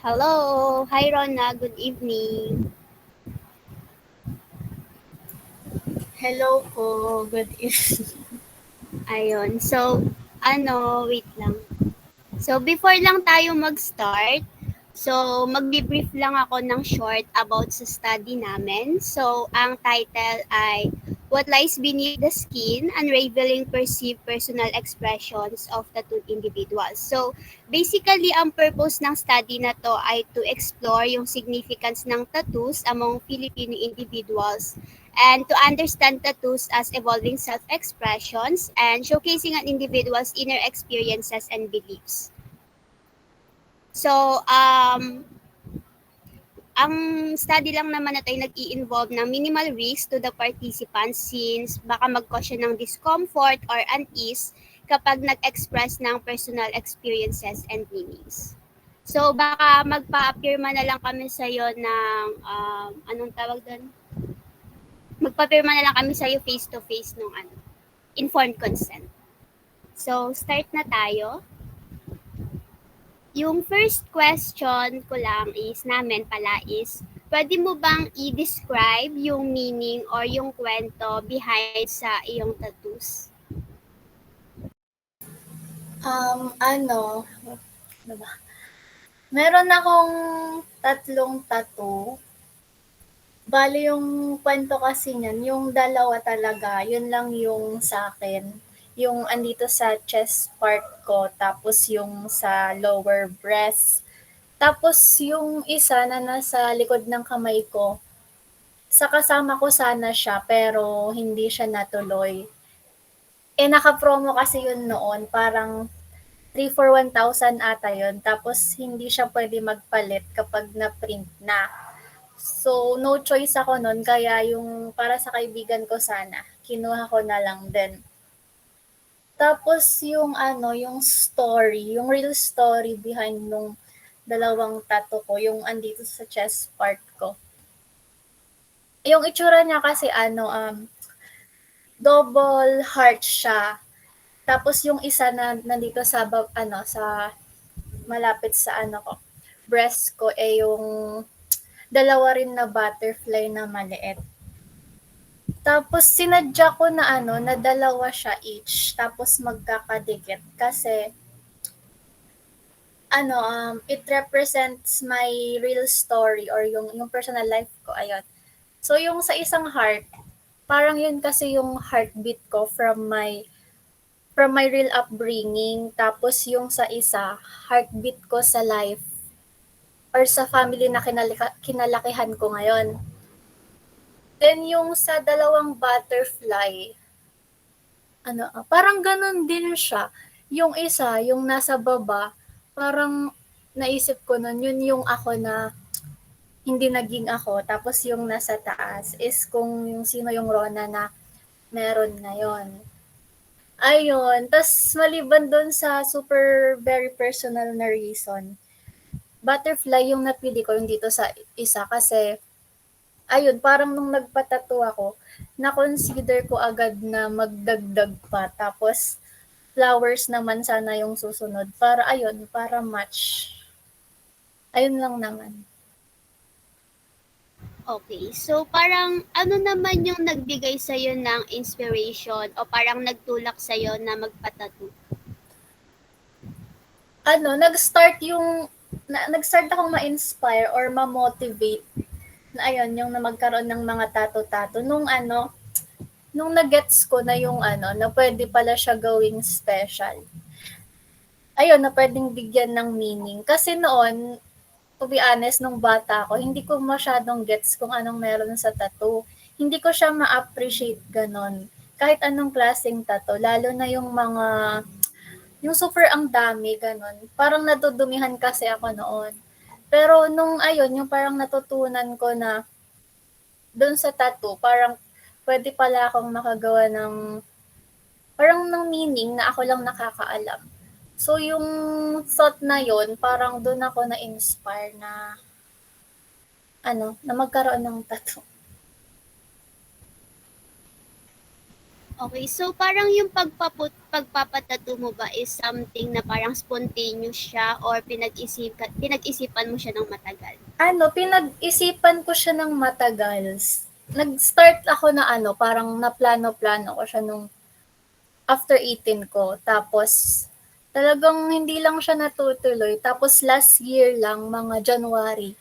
Hello! Hi Rona, good evening. Hello po, good evening. Ayun, so wait lang. So before lang tayo mag-start, so magbi-brief lang ako ng short about sa study namin. So ang title ay What Lies Beneath the Skin: Unraveling Perceived Personal Expressions of Tattooed Individuals. So basically ang purpose ng study na to ay to explore yung significance ng tattoos among Filipino individuals and to understand tattoos as evolving self-expressions and showcasing an individual's inner experiences and beliefs. So, ang study lang naman na tayo nag-i-involve ng minimal risk to the participants since baka mag-cause siya ng discomfort or unease kapag nag-express ng personal experiences and meanings. So, baka magpa-appearma na lang kami sa'yo ng, anong tawag doon? Magpapirma na lang kami sa'yo face-to-face nung informed consent. So, start na tayo. Yung first question ko lang is, pwede mo bang i-describe yung meaning or yung kwento behind sa iyong tattoos? Ano ba? Meron akong tatlong tattoo. Bale yung kwento kasi niyan, yung dalawa talaga, yun lang yung sa akin. Yung andito sa chest part ko, tapos yung sa lower breast. Tapos yung isa na nasa likod ng kamay ko, sa kasama ko sana siya pero hindi siya natuloy. Naka-promo kasi yun noon, parang 3 for 1,000 ata yun. Tapos hindi siya pwede magpalit kapag na-print na. So, no choice ako nun. Kaya yung para sa kaibigan ko sana, kinuha ko na lang din. Tapos yung story, yung real story behind nung dalawang tattoo ko, yung andito sa chest part ko. Yung itsura niya kasi double heart siya. Tapos yung isa na nandito sa sa malapit sa ko, breast ko yung dalawa rin na butterfly na maliit. Tapos sinadya ko na na dalawa siya each, tapos magkakadikit kasi it represents my real story or yung personal life ko, ayun. So yung sa isang heart, parang yun kasi yung heartbeat ko from my real upbringing. Tapos yung sa isa, heartbeat ko sa life or sa family na kinalakihan ko ngayon. Then yung sa dalawang butterfly, parang ganun din siya. Yung isa, yung nasa baba, parang naisip ko nun, yun yung ako na hindi naging ako. Tapos yung nasa taas is kung yung sino yung Rona na meron ngayon. Ayun. Tas maliban dun sa super very personal na reason, butterfly yung napili ko yung dito sa isa kasi ayun, parang nung nagpa-tattoo ako, na-consider ko agad na magdagdag pa. Tapos flowers naman sana yung susunod para ayun, para match. Ayun lang naman. Okay, so parang ano naman yung nagbigay sa'yo ng inspiration o parang nagtulak sa'yo na magpatattoo? Nag-start akong ma-inspire or ma-motivate na ayun, yung na magkaroon ng mga tato-tato nung na-gets ko na yung na pwede pala siya gawing special. Ayun, na pwedeng bigyan ng meaning. Kasi noon, to be honest, nung bata ako, hindi ko masyadong gets kung anong meron sa tattoo. Hindi ko siya ma-appreciate ganon. Kahit anong klaseng tattoo, lalo na yung super ang dami, ganon. Parang natudumihan kasi ako noon. Pero nung ayun, yung parang natutunan ko na doon sa tattoo, parang pwede pala akong makagawa ng parang ng meaning na ako lang nakakaalam. So yung thought na yon, parang doon ako na-inspire na na magkaroon ng tattoo. Okay, so parang yung pagpapatattoo mo ba is something na parang spontaneous siya or pinag-isipan mo siya ng matagal? Pinag-isipan ko siya ng matagal. Nag-start ako na parang naplano-plano ko siya nung after 18 ko. Tapos, talagang hindi lang siya natutuloy. Tapos last year lang, mga January,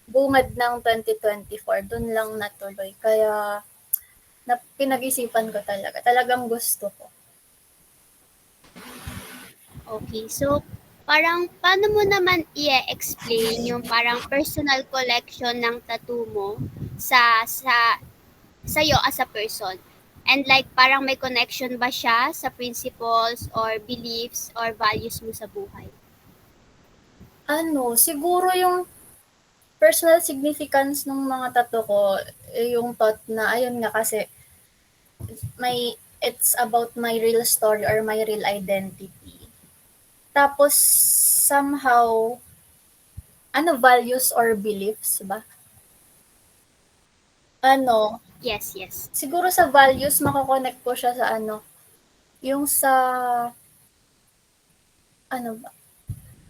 bungad ng 2024, dun lang natuloy. Kaya, pinag-isipan ko talaga. Talagang gusto ko. Okay, so parang paano mo naman i-explain yung parang personal collection ng tattoo mo sa sa'yo as a person? And like parang may connection ba siya sa principles or beliefs or values mo sa buhay? Siguro yung personal significance ng mga tattoo ko, yung thought na, ayun nga kasi, it's about my real story or my real identity. Tapos, somehow, values or beliefs ba? Yes, yes. Siguro sa values, mako-connect ko siya sa yung sa, ba?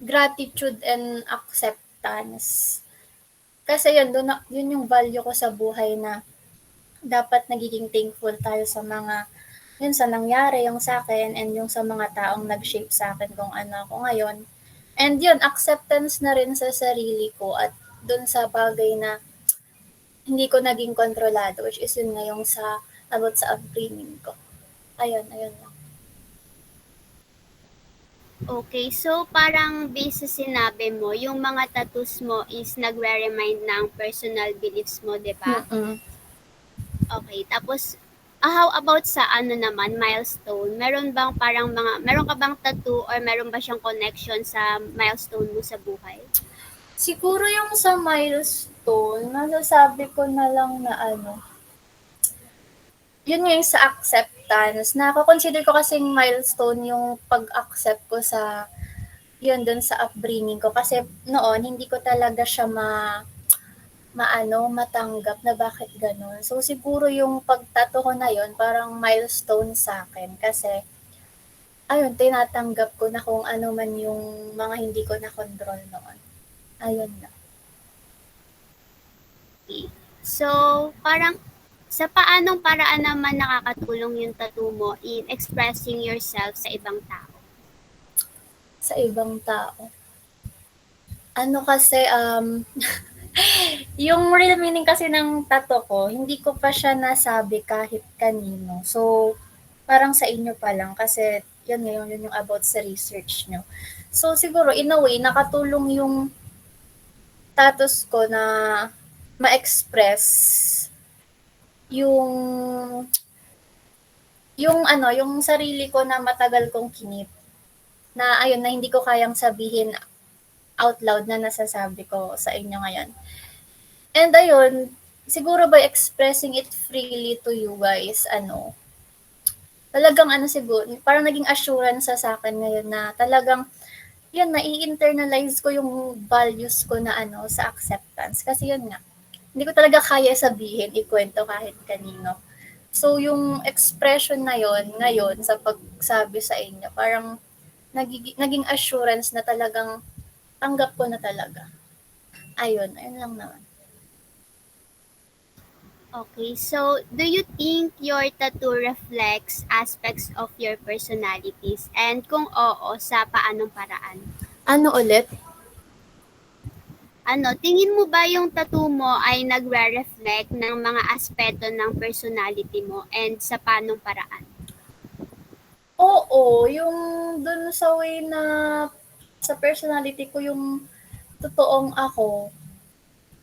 Gratitude and acceptance. Kasi yun yung value ko sa buhay na dapat nagiging thankful tayo sa yun sa nangyari yung sa akin and yung sa mga taong nag-shape sa akin kung ano ako ngayon. And yun, acceptance na rin sa sarili ko at dun sa bagay na hindi ko naging kontrolado, which is yun nga yung about sa upbringing ko. Ayun lang. Okay, so parang base sa sinabi mo, yung mga tattoos mo is nagre-remind ng personal beliefs mo, 'di ba? Mm-mm. Okay, tapos how about sa ano naman, milestone? Meron ka bang tattoo or meron ba siyang connection sa milestone mo sa buhay? Siguro yung sa milestone, masasabi ko na lang na yun nga yung sa acceptance. Nako-consider ko kasing milestone yung pag-accept ko sa yun dun sa upbringing ko. Kasi noon, hindi ko talaga siya matanggap na bakit ganun. So, siguro yung pagtato ko na yun, parang milestone sa akin. Kasi, ayun, tinatanggap ko na kung ano man yung mga hindi ko na control noon. Ayun na. Okay. So, parang sa paanong paraan naman nakakatulong yung tattoo mo in expressing yourself sa ibang tao? Sa ibang tao. Kasi, yung real meaning kasi ng tattoo ko, hindi ko pa siya nasabi kahit kanino. So, parang sa inyo pa lang kasi yun yung about sa research nyo. So, siguro, in a way, nakatulong yung tattoos ko na ma-express yung yung sarili ko na matagal kong kinip na ayun na hindi ko kayang sabihin out loud na nasasabi ko sa inyo ngayon. And ayun, siguro by expressing it freely to you guys, talagang siguro, parang naging assurance sa akin ngayon na talagang, yun, nai-internalize ko yung values ko na sa acceptance. Kasi yun nga, hindi ko talaga kaya sabihin, ikwento kahit kanino. So, yung expression na yon ngayon sa pagsabi sa inyo, parang naging assurance na talagang tanggap ko na talaga. Ayun lang naman. Okay, so do you think your tattoo reflects aspects of your personalities? And kung oo, sa paanong paraan? Ulit? Tingin mo ba yung tattoo mo ay nagre-reflect ng mga aspeto ng personality mo and sa paanong paraan? Oo, yung dun sa way na sa personality ko yung totoong ako.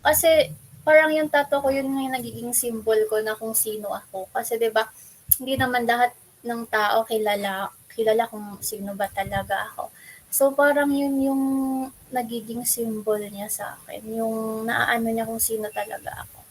Kasi parang yung tattoo ko yun yung nagiging symbol ko na kung sino ako. Kasi 'di ba, hindi naman lahat ng tao kilala kung sino ba talaga ako. So parang yun yung nagiging symbol niya sa akin, yung naaano niya kung sino talaga ako.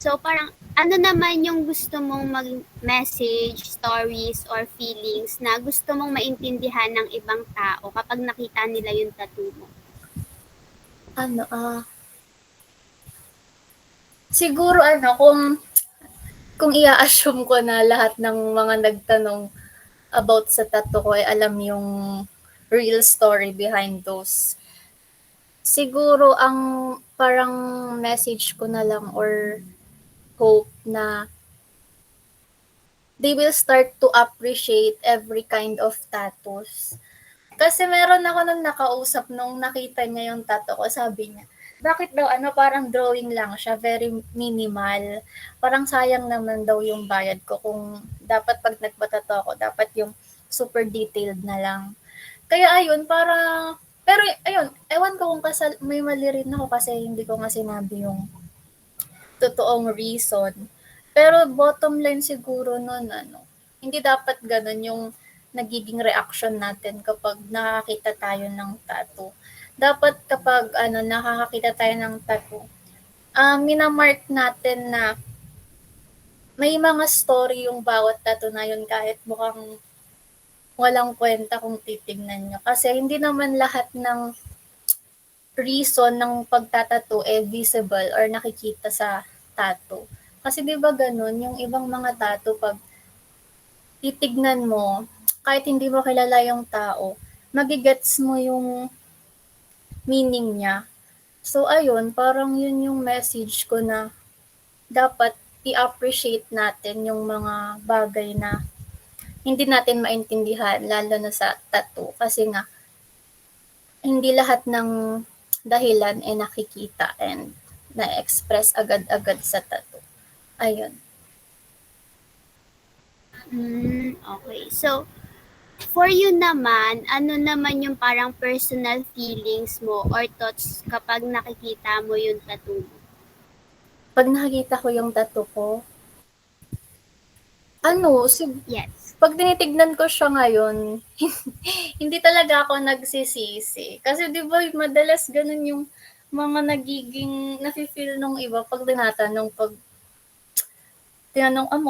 So parang ano naman yung gusto mong mag-message, stories, or feelings na gusto mong maintindihan ng ibang tao kapag nakita nila yung tattoo mo? Siguro kung i-assume ko na lahat ng mga nagtanong about sa tattoo ko ay alam yung real story behind those. Siguro ang parang message ko na lang or hope na they will start to appreciate every kind of tattoos. Kasi meron ako nung nakausap nung nakita niya yung tattoo ko, sabi niya, bakit daw parang drawing lang siya, very minimal. Parang sayang naman daw yung bayad ko kung dapat pag nagpatato ako, dapat yung super detailed na lang. Kaya ayun, pero ayun, ewan ko kung may mali rin ako kasi hindi ko nga sinabi yung totoong reason. Pero bottom line siguro nun, hindi dapat ganun yung nagiging reaction natin kapag nakakita tayo ng tattoo. Dapat kapag nakakakita tayo ng tattoo, minamark natin na may mga story yung bawat tattoo na yun kahit mukhang walang kwenta kung titignan nyo. Kasi hindi naman lahat ng reason ng pagtatattoo visible or nakikita sa tattoo. Kasi 'di ba ganun, yung ibang mga tattoo pag titignan mo, kahit hindi mo kilala yung tao, magigets mo yung meaning niya. So ayun, parang yun yung message ko na dapat i-appreciate natin yung mga bagay na hindi natin maintindihan lalo na sa tattoo kasi nga hindi lahat ng dahilan ay nakikita and na-express agad-agad sa tattoo. Ayun. Okay. So, for you naman, ano naman yung parang personal feelings mo or thoughts kapag nakikita mo yung tattoo mo? Pag nakikita ko yung tattoo ko, Yes. pag tinitignan ko siya ngayon, hindi talaga ako nagsisisi. Kasi di ba madalas ganun yung mga nagiging nafe-feel nung iba pag tinanong,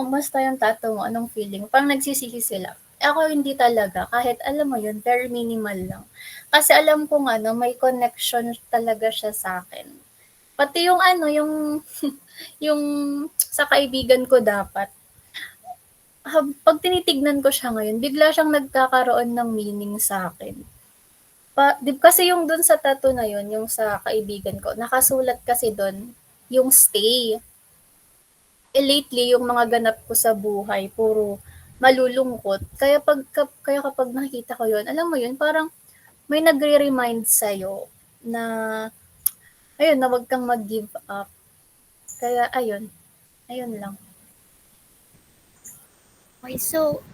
basta yung tattoo mo, anong feeling? Parang nagsisisi sila. Ako hindi talaga, kahit alam mo yun, very minimal lang. Kasi alam kong may connection talaga siya sa akin. Pati yung yung sa kaibigan ko dapat, pag tinitignan ko siya ngayon, bigla siyang nagkakaroon ng meaning sa akin. Kasi yung dun sa tattoo na yun, yung sa kaibigan ko, nakasulat kasi dun, yung stay. Lately, yung mga ganap ko sa buhay, puro malulungkot. Kaya kapag nakikita ko yun, alam mo yun, parang may nagre-remind sa'yo na, ayun, na wag kang mag-give up. Kaya, ayun lang. Okay, so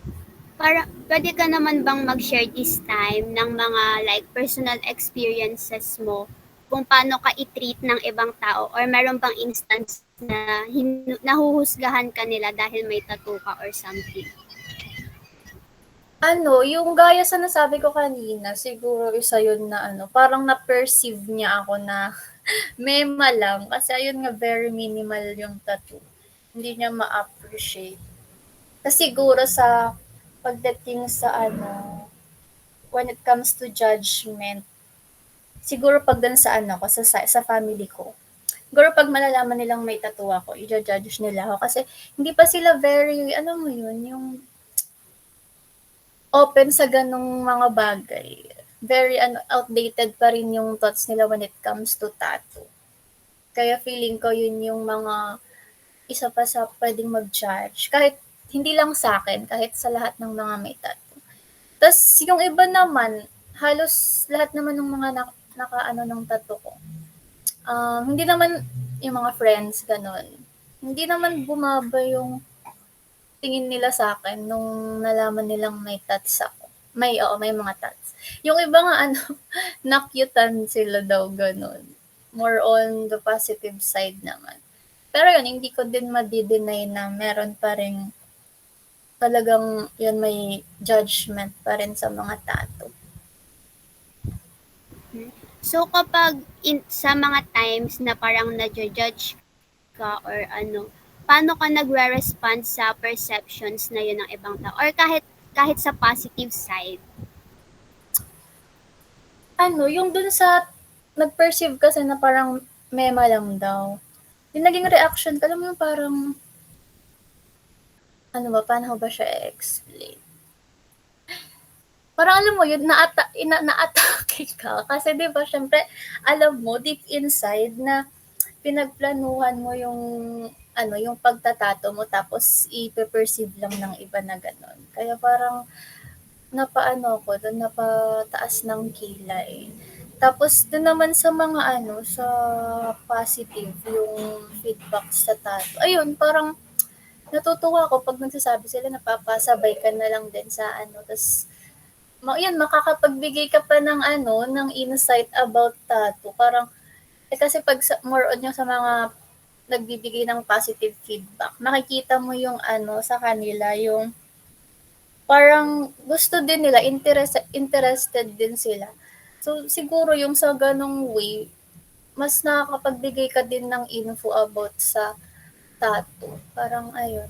pwede ka naman bang mag-share this time ng mga like personal experiences mo kung paano ka i-treat ng ibang tao or meron bang instance na nahuhusgahan ka nila dahil may tattoo ka or something? Yung gaya sa nasabi ko kanina, siguro isa yun na parang na-perceive niya ako na mema lang kasi ayun nga very minimal yung tattoo. Hindi niya ma-appreciate. Kasi siguro sa pagdating sa when it comes to judgment, siguro pag dun sa ko, sa family ko, siguro pag malalaman nilang may tattoo ako, i-judge nila ako kasi hindi pa sila very, mo yun, yung open sa ganong mga bagay. Very outdated pa rin yung thoughts nila when it comes to tattoo. Kaya feeling ko yun yung mga isa pa sa pwedeng mag-judge. Kahit hindi lang sa akin, kahit sa lahat ng mga may tattoo. Tapos yung iba naman, halos lahat naman ng mga naka ng tattoo ko. Hindi naman yung mga friends, ganun. Hindi naman bumaba yung tingin nila sa akin nung nalaman nilang may tats ako. May mga tats. Yung iba nga na-cutean sila daw ganun. More on the positive side naman. Pero yun, hindi ko din madi-deny na meron pa rin talagang yun may judgment pa rin sa mga tattoo. So kapag sa mga times na parang na-judge ka or paano ka nagre-respond sa perceptions na yun ng ibang tao or kahit sa positive side? Yung dun sa nag-perceive kasi na parang mema lang daw. yung naging reaction ko, alam mo yung parang, ano ba, paano ko ba siya i-explain? Parang alam mo yun, na-atake ka. Kasi di ba, syempre, alam mo, deep inside na pinagplanuhan mo yung ano, yung pagtatato mo tapos ipe-perceive lang ng iba na gano'n. Kaya parang napaano ako dun, napataas ng kilay. Tapos dun naman sa mga ano, sa positive, yung feedback sa tato. Ayun, parang natutuwa ako 'pag nagsasabi sila, napapasabay ka na lang din sa ano, ta's yun, makakapagbigay ka pa ng ano, ng insight about tattoo. Parang, kasi 'pag more on yung sa mga nagbibigay ng positive feedback, nakikita mo yung ano sa kanila, yung parang gusto din nila, interested din sila. So, siguro yung sa ganong way, mas nakakapagbigay ka din ng info about sa tattoo. Parang ayun.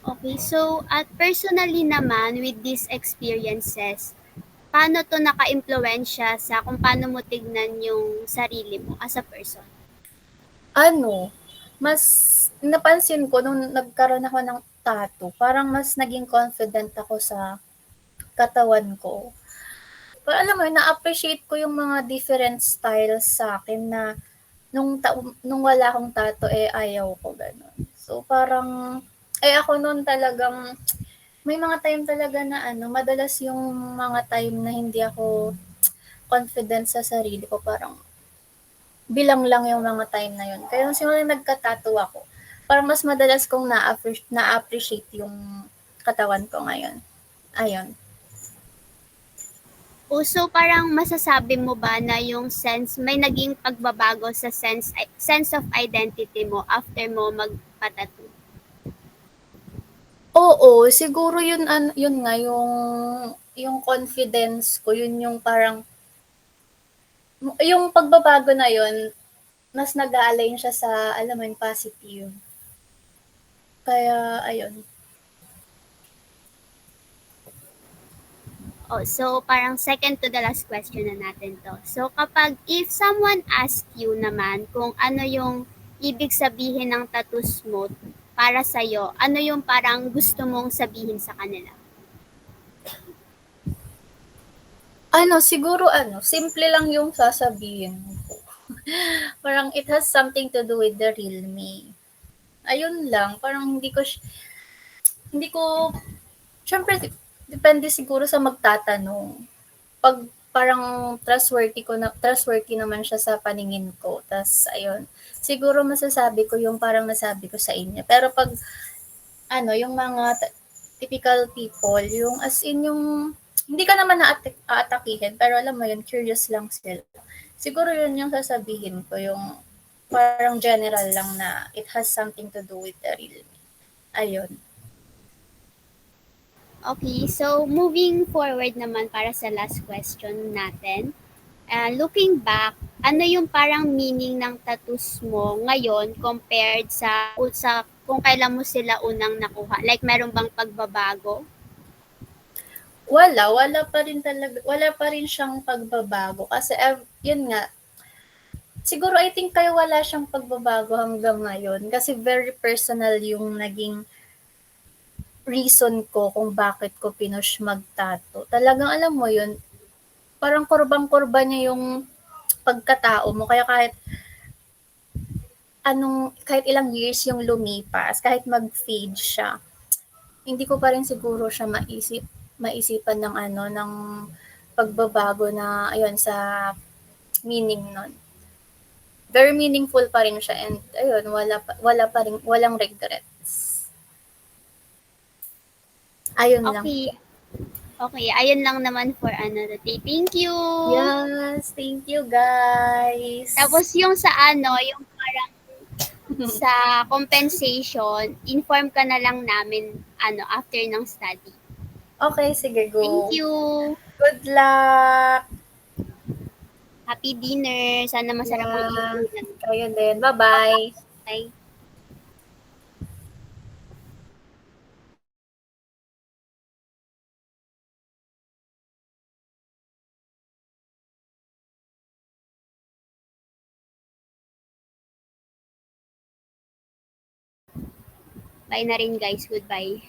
Okay, so at personally naman with these experiences, paano 'to naka-impluwensya sa kung paano mo tignan yung sarili mo as a person? Ano, mas napansin ko nung nagkaroon ako ng tattoo, parang mas naging confident ako sa katawan ko. Parang alam mo yun, na-appreciate ko yung mga different styles sa akin na nung wala akong tattoo, eh, ayaw ko gano'n. So, parang ako nun talagang may mga time talaga na ano, madalas yung mga time na hindi ako confident sa sarili ko, parang bilang lang yung mga time na yun. Kaya nung simulang nagka-tattoo ako, parang mas madalas kong na-appreciate yung katawan ko ngayon. Ayun. Oh, so parang masasabi mo ba na yung sense may naging pagbabago sa sense of identity mo after mo magpa-tattoo? Oo, siguro yun yun nga yung confidence ko, yun yung parang yung pagbabago na yun, mas nag-a-align siya sa alam mo yun, positive. Kaya ayun. Oh, so parang second to the last question na natin 'to. So kapag if someone ask you naman kung ano yung ibig sabihin ng tattoos mo para sa'yo, ano yung parang gusto mong sabihin sa kanila? Ano, siguro ano, simple lang yung sasabihin ko. Parang it has something to do with the real me. Ayun lang, parang hindi ko siyempre depende siguro sa magtatanong. 'Pag parang trustworthy naman siya sa paningin ko, ta's ayun, siguro masasabi ko yung parang nasabi ko sa inyo. Pero 'pag ano, yung mga typical people, yung as in yung hindi ka naman aatakihin, pero alam mo yun, curious lang sila. Siguro yun yung sasabihin ko, yung parang general lang na it has something to do with the real me. Ayun. Okay, so moving forward naman para sa last question natin. Looking back, ano yung parang meaning ng tattoos mo ngayon compared sa kung kailan mo sila unang nakuha? Like meron bang pagbabago? Wala pa rin siyang pagbabago kasi yun nga, siguro I think kaya wala siyang pagbabago hanggang ngayon kasi very personal yung naging reason ko kung bakit ko pinush mag-tattoo. Talagang alam mo yun, parang kurbang-kurba niya yung pagkatao mo kaya kahit ilang years yung lumipas, kahit mag-fade siya, hindi ko pa rin siguro siya maisipan ng ano, ng pagbabago na ayun sa meaning nun. Very meaningful pa rin siya and ayun, walang regrets. Ayun lang. Okay, okay. Ayun lang naman for ano today. Thank you! Yes, thank you guys. Tapos yung sa ano, yung parang sa compensation, inform ka na lang namin ano after ng study. Okay, sige, Thank go. you! Good luck! Happy dinner! Sana masarap ang Yeah, inuulam. kayo din. Bye-bye. Bye! Bye na rin guys. Goodbye.